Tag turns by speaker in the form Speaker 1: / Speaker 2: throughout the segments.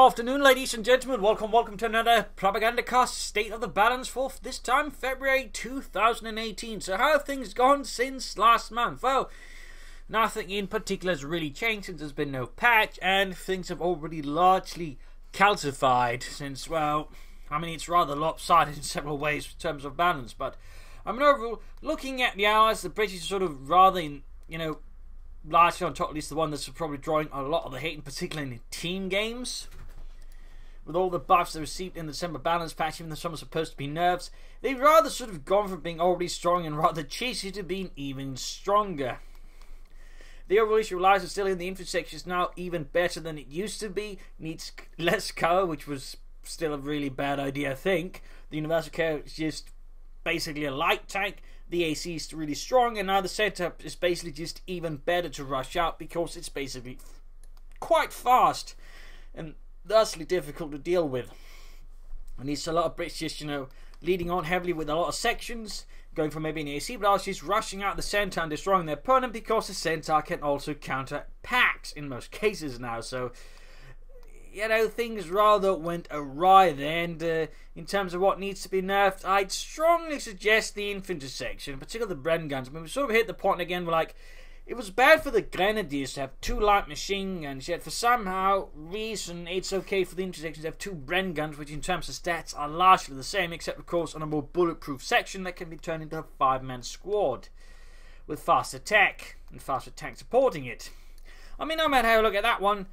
Speaker 1: afternoon, ladies and gentlemen. Welcome to another Propagandacast State of the Balance for this time, February 2018. So how have things gone since last month? Well, nothing in particular has really changed since there's been no patch, and things have already largely calcified since, well, I mean, it's rather lopsided in several ways in terms of balance, but I mean, overall, looking at the hours, the British are sort of rather, largely on top, at least the one that's probably drawing a lot of the hate, in particular in the team games. With all the buffs they received in the December balance patch, even though some are supposed to be nerfs, they've rather sort of gone from being already strong and rather cheesy to being even stronger. The overall issue lies is still in the infantry section is now even better than it used to be. Needs less cover, which was still a really bad idea, I think. The universal carrier is just basically a light tank. The AC is really strong, and now the setup is basically just even better to rush out because it's basically quite fast and thusly difficult to deal with. And it's a lot of Brits just, leading on heavily with a lot of sections, going for maybe an AC, but also just rushing out the Centaur and destroying their opponent because the Centaur can also counter packs in most cases now. So, things rather went awry there, and in terms of what needs to be nerfed, I'd strongly suggest the infantry section, particularly the Bren guns. I mean, we sort of hit the point again where, it was bad for the Grenadiers to have 2 light machine guns, yet for somehow reason it's okay for the infantry section to have 2 Bren guns, which in terms of stats are largely the same, except of course on a more bulletproof section that can be turned into a 5-man squad with faster tech and faster tech supporting it. I mean, no matter how you look at that one,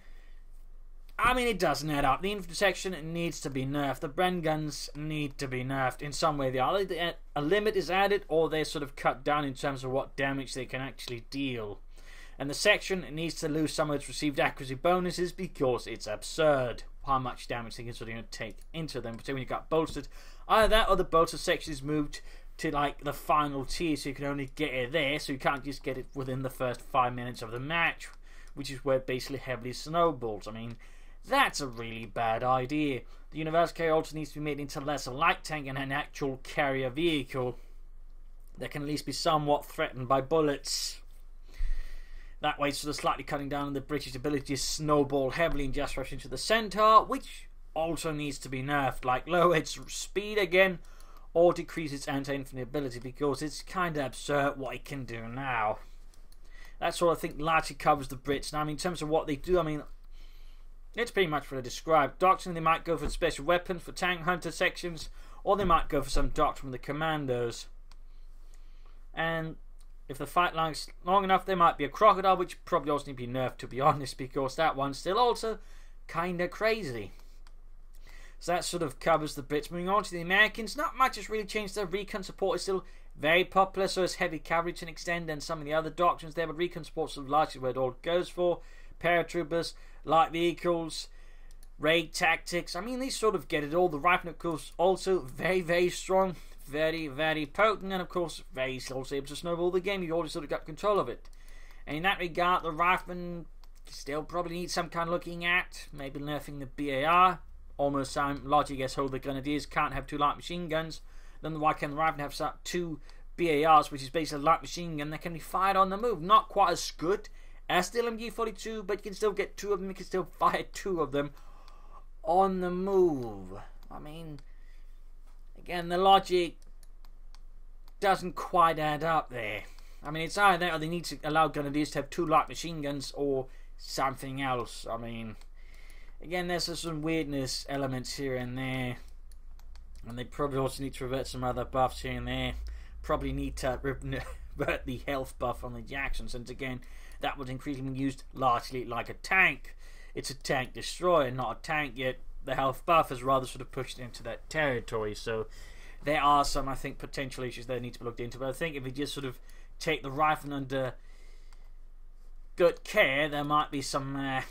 Speaker 1: it doesn't add up. The infantry section needs to be nerfed. The Bren guns need to be nerfed in some way or the other. A limit is added, or they're sort of cut down in terms of what damage they can actually deal. And the section needs to lose some of its received accuracy bonuses because it's absurd how much damage they can sort of take into them. Particularly when you got bolstered. Either that or the bolster section is moved to the final tier, so you can only get it there, so you can't just get it within the first 5 minutes of the match, which is where it basically heavily snowballs. I mean, that's a really bad idea. The universal carrier also needs to be made into less a light tank and an actual carrier vehicle that can at least be somewhat threatened by bullets. That way, sort of slightly cutting down on the British ability to snowball heavily and just rush into the Centaur, which also needs to be nerfed, like lower its speed again or decrease its anti-infantry ability, because it's kind of absurd what it can do now. That's what I think largely covers the Brits. Now, in terms of what they do, it's pretty much what I described. Doctrine, they might go for special weapons for tank hunter sections, or they might go for some doctrine from the commandos. And if the fight lasts long enough, there might be a crocodile, which probably also need to be nerfed, to be honest, because that one's still also kind of crazy. So that sort of covers the Brits. Moving on to the Americans, not much has really changed. Their recon support is still very popular, so is heavy cavalry to an extent, and some of the other doctrines there, but recon support is largely where it all goes for. Paratroopers, light vehicles, raid tactics. These sort of get it all. The rifle, of course, also very, very strong, very, very potent, and of course, very also able to snowball the game. You've already sort of got control of it. And in that regard, the rifleman still probably needs some kind of looking at. Maybe nerfing the BAR. Almost some logic, I guess, hold the Grenadiers can't have 2 light machine guns. Then why can the rifleman have 2 BARs, which is basically a light machine gun that can be fired on the move? Not quite as good as the LMG-42, but you can still get 2 of them. You can still fire 2 of them on the move. Again, the logic doesn't quite add up there. It's either that or they need to allow Grenadiers to have 2 light machine guns or something else. Again, there's some weirdness elements here and there. And they probably also need to revert some other buffs here and there. Probably need to revert the health buff on the Jackson, since again, that was increasingly used largely like a tank. It's a tank destroyer, not a tank, yet the health buff is rather sort of pushed into that territory. So there are some, I think, potential issues that need to be looked into. But I think if we just sort of take the rifle under good care, there might be some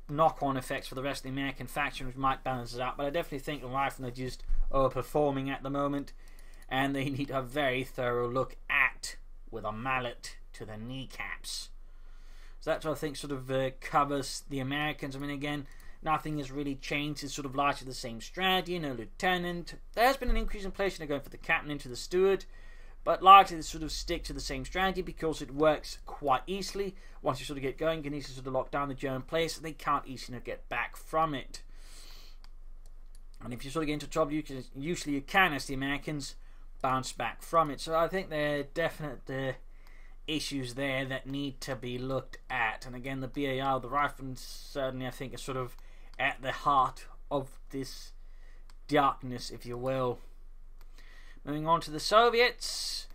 Speaker 1: knock-on effects for the rest of the American faction, which might balance it out. But I definitely think the riflemen are just overperforming at the moment, and they need a very thorough look at with a mallet to the kneecaps. So that's what I think sort of covers the Americans. Again, nothing has really changed. It's sort of largely the same strategy. No lieutenant. There has been an increase in place. They're going for the captain into the steward. But largely they sort of stick to the same strategy because it works quite easily. Once you sort of get going, you can easily sort of lock down the German place, and they can't easily get back from it. And if you sort of get into trouble, usually you can, as the Americans, bounce back from it. So I think there are definite issues there that need to be looked at. And again, the BAR, the riflemen, certainly I think are sort of at the heart of this darkness, if you will. Moving on to the Soviets,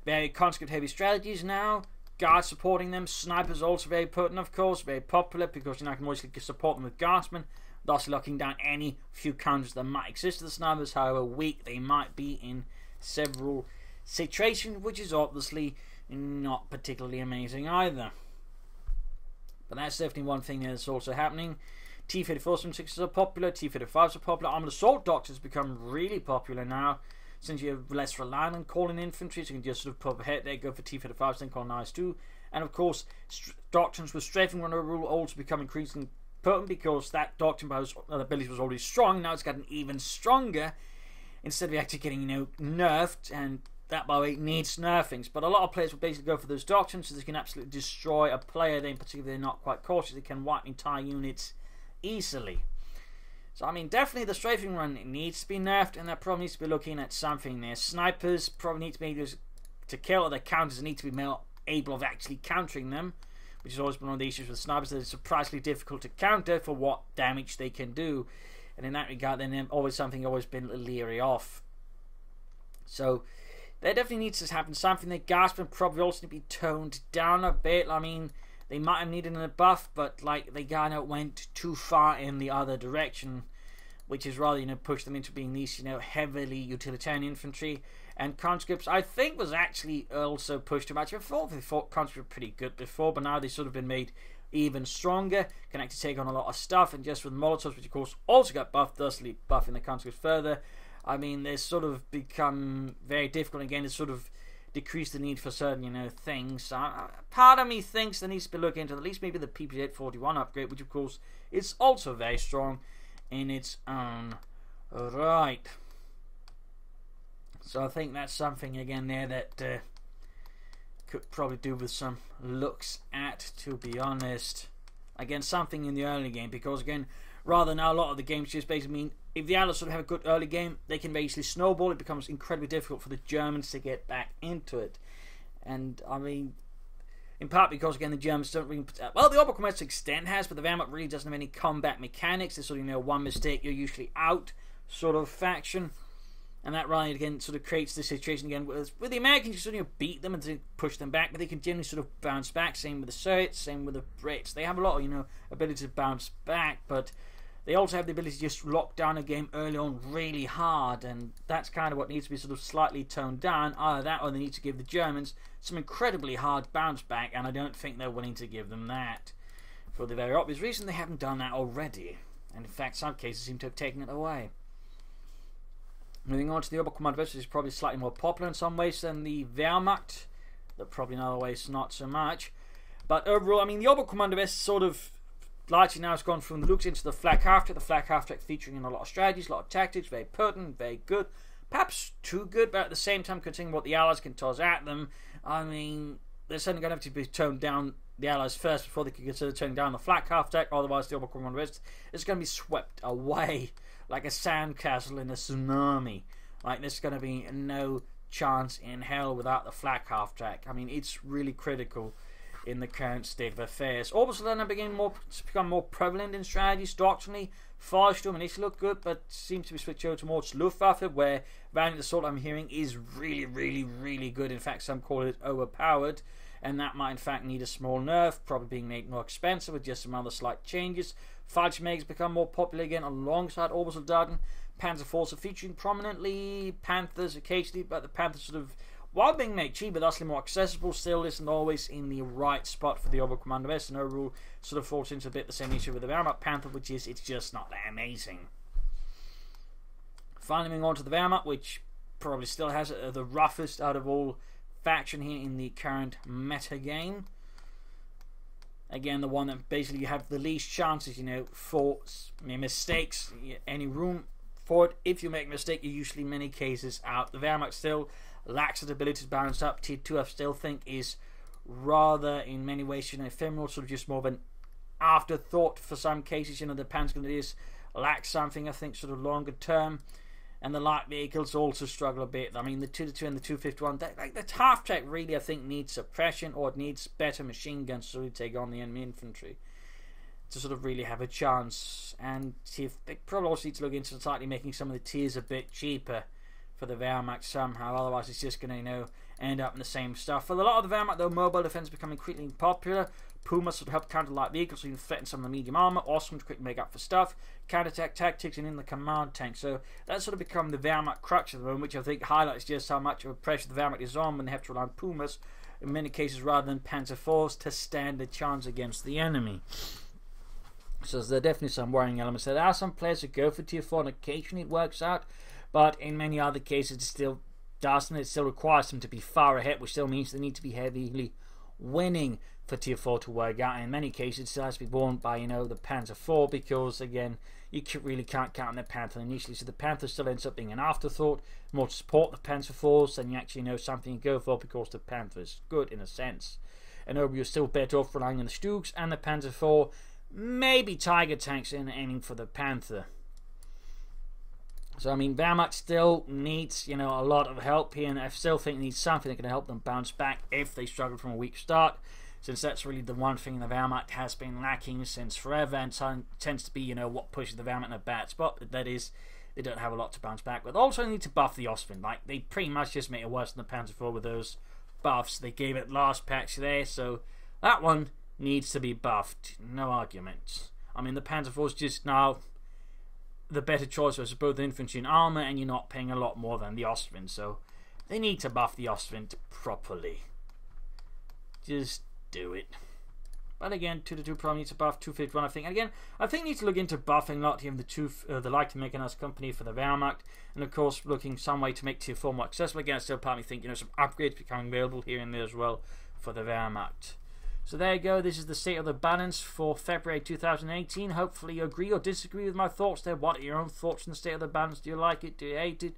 Speaker 1: very conscript heavy strategies now. Guards supporting them. Snipers also very potent, of course, very popular because you now can always support them with guardsmen, thus locking down any few counters that might exist to the snipers, however weak they might be in several situations, which is obviously not particularly amazing either. But that's definitely one thing that's also happening. T-34-76s are popular, T-35s are popular. Armored assault doctrines become really popular now, since you're less reliant on calling infantry, so you can just sort of pop ahead there, go for T-35s, then colonize too. And of course, doctrines with strafing runner rule also become increasingly potent, because that doctrine by its ability was already strong. Now it's gotten even stronger, instead of actually getting, nerfed, and that by the way needs nerfings. But a lot of players will basically go for those doctrines, so they can absolutely destroy a player. Then, particularly if they're not quite cautious, they can wipe entire units easily. So I mean, definitely the strafing run needs to be nerfed, and that probably needs to be looking at something there. Snipers probably need to be able to kill, or their counters need to be more able of actually countering them, which has always been one of the issues with snipers, that it's surprisingly difficult to counter for what damage they can do. And in that regard, then always something always been leery of. So there definitely needs to happen something. The guardsmen probably also need to be toned down a bit. I mean, they might have needed a buff, but like they kind of went too far in the other direction, which is rather push them into being these heavily utilitarian infantry. And conscripts, I think, was actually also pushed too much. I thought conscripts were pretty good before, but now they've sort of been made even stronger, can actually take on a lot of stuff. And just with Molotovs, which of course also got buffed, thusly buffing the conscripts further, I mean, they sort of become very difficult again to sort of decrease the need for certain things. So part of me thinks there needs to be looking into at least maybe the PP841 upgrade, which of course is also very strong in its own right. So I think that's something again there that could probably do with some looks at, to be honest. Again, something in the early game, because again, rather now a lot of the games just basically mean if the Allies sort of have a good early game, they can basically snowball. It becomes incredibly difficult for the Germans to get back into it. And I mean, in part because again the Germans don't really, well, the Oberkommando to extent has, but the Wehrmacht really doesn't have any combat mechanics. It's sort of one mistake you're usually out sort of faction. And that really again sort of creates the situation again with the Americans. You sort of beat them and push them back, but they can generally sort of bounce back. Same with the Soviets, same with the Brits. They have a lot of ability to bounce back, but they also have the ability to just lock down a game early on really hard, and that's kind of what needs to be sort of slightly toned down. Either that, or they need to give the Germans some incredibly hard bounce back, and I don't think they're willing to give them that for the very obvious reason they haven't done that already. And in fact, some cases seem to have taken it away. Moving on to the Oberkommando, which is probably slightly more popular in some ways than the Wehrmacht, but probably in other ways not so much. But overall, I mean, the Oberkommando West sort of largely now has gone from the looks into the flak half-track. The flak half-track featuring in a lot of strategies, a lot of tactics, very potent, very good. Perhaps too good, but at the same time, considering what the Allies can toss at them, I mean, they're certainly going to have to be toned down, the Allies first, before they can consider turning down the flak half-track. Otherwise, the Oberkommando West is going to be swept away like a sandcastle in a tsunami. Like, there's going to be no chance in hell without the flak half-track. I mean, it's really critical in the current state of affairs. Orbital are beginning to become more prevalent in strategies. Doctrinally, Fallsturm initially look good, but seems to be switched over towards Luftwaffe, where Valiant Assault, I'm hearing, is really, really, really good. In fact, some call it overpowered, and that might in fact need a small nerf, probably being made more expensive with just some other slight changes. Fallschirmjäger become more popular again alongside Obersoldaten. Panzer forces are featuring prominently, Panthers occasionally, but the Panthers sort of, while being made cheaper, thusly more accessible, still isn't always in the right spot for the Oberkommando West, and overall sort of falls into a bit the same issue with the Wehrmacht Panther, which is it's just not that amazing. Finally, moving on to the Wehrmacht, which probably still has the roughest out of all faction here in the current meta game. Again, the one that basically you have the least chances, for mistakes, any room for it. If you make a mistake, you're usually in many cases out. The Wehrmacht still lacks the ability to balance up. Tier 2 I still think is rather, in many ways, ephemeral, sort of just more of an afterthought for some cases. The Panzer Grenadiers lack something, I think, sort of longer term. And the light vehicles also struggle a bit. I mean, the 2-2 and the 251, like the half track really, I think, needs suppression, or it needs better machine guns to really take on the enemy infantry to sort of really have a chance. And see if they probably also need to look into slightly making some of the tiers a bit cheaper for the Wehrmacht somehow. Otherwise, it's just going to, end up in the same stuff. For a lot of the Wehrmacht, though, mobile defense is becoming increasingly popular. Pumas would help counter light vehicles, so you can threaten some of the medium armor. Awesome to quickly make up for stuff. Counter-attack tactics, and in the command tank. So that's sort of become the Wehrmacht crux at the moment, which I think highlights just how much of a pressure the Wehrmacht is on when they have to rely on Pumas, in many cases, rather than Panzer IVs, to stand a chance against the enemy. So there are definitely some worrying elements. There are some players who go for tier 4, and occasionally it works out, but in many other cases it still doesn't. It still requires them to be far ahead, which still means they need to be heavily winning for tier 4 to work out. And in many cases it still has to be won by, the Panzer IV, because again, you really can't count on the Panther initially. So the Panther still ends up being an afterthought, more to support the Panzer IVs than you actually know something to go for, because the Panther is good in a sense. And you're still better off relying on the Stugs and the Panzer IV, maybe Tiger tanks, and aiming for the Panther. So I mean, Wehrmacht still needs, a lot of help here, and I still think it needs something that can help them bounce back if they struggle from a weak start, since that's really the one thing the Wehrmacht has been lacking since forever, and tends to be, what pushes the Wehrmacht in a bad spot. But that is, they don't have a lot to bounce back with. Also, they need to buff the Ostwind. Like, they pretty much just make it worse than the Panzer IV with those buffs they gave it last patch there. So that one needs to be buffed. No arguments. I mean, the Panzer IV is just now the better choice versus both infantry and armor, and you're not paying a lot more than the Ostwind, so they need to buff the Ostwind properly. Just do it. But again, 2-2 probably needs to buff 251, I think. And again, I think need to look into buffing a lot here, the light mechanized company for the Wehrmacht, and of course looking some way to make tier 4 more accessible. Again, I still partly think some upgrades becoming available here and there as well for the Wehrmacht. So there you go, this is the state of the balance for February 2018. Hopefully you agree or disagree with my thoughts there. What are your own thoughts on the state of the balance? Do you like it? Do you hate it?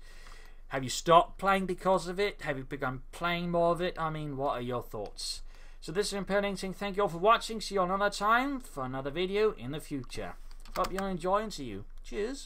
Speaker 1: Have you stopped playing because of it? Have you begun playing more of it? I mean, what are your thoughts? So this is Imperial saying thank you all for watching. See you all another time for another video in the future. Hope you all enjoy, and see you. Cheers.